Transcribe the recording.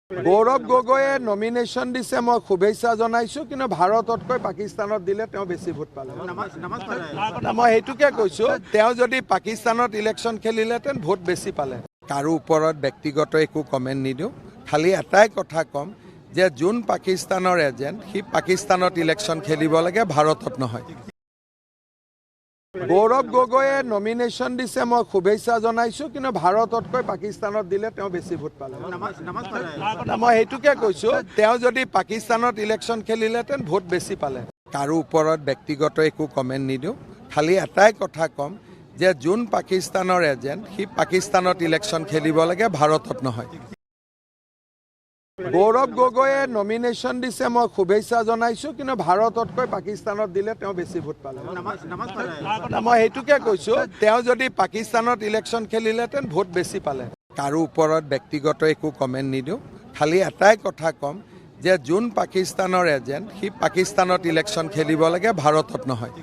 গৌৰৱ গগৈয়ে নমিনেশ্যন দিছে, মই শুভেচ্ছা জনাইছোঁ, কিন্তু ভাৰততকৈ পাকিস্তানত দিলে তেওঁ বেছি ভোট পালে। মই সেইটোকে কৈছোঁ, তেওঁ যদি পাকিস্তানত ইলেকশ্যন খেলিলেহেঁতেন ভোট বেছি পালে। কাৰো ওপৰত ব্যক্তিগত একো কমেণ্ট নিদিওঁ, খালি এটাই কথা ক'ম যে যোন পাকিস্তানৰ এজেণ্ট সি পাকিস্তানত ইলেকশ্যন খেলিব লাগে, ভাৰতত নহয়। গৌৰৱ গগৈয়ে নমিনেশ্যন দিছে, মই শুভেচ্ছা জনাইছোঁ, কিন্তু ভাৰততকৈ পাকিস্তানত দিলে তেওঁ বেছি ভোট পালে। মই সেইটোকে কৈছোঁ, তেওঁ যদি পাকিস্তানত ইলেকশ্যন খেলিলেহেঁতেন ভোট বেছি পালে। কাৰো ওপৰত ব্যক্তিগত একো কমেণ্ট নিদিওঁ, খালি এটাই কথা ক'ম যে যোন পাকিস্তানৰ এজেণ্ট সি পাকিস্তানত ইলেকশ্যন খেলিব লাগে, ভাৰতত নহয়। গৌৰৱ গগৈয়ে নমিনেশ্যন দিছে, মই শুভেচ্ছা জনাইছোঁ, কিন্তু ভাৰততকৈ পাকিস্তানত দিলে তেওঁ বেছি ভোট পালে। মই সেইটোকে কৈছোঁ, তেওঁ যদি পাকিস্তানত ইলেকশ্যন খেলিলেহেঁতেন ভোট বেছি পালে। কাৰো ওপৰত ব্যক্তিগত একো কমেণ্ট নিদিওঁ, খালি এটাই কথা ক'ম যে যোন পাকিস্তানৰ এজেণ্ট সি পাকিস্তানত ইলেকশ্যন খেলিব লাগে, ভাৰতত নহয়।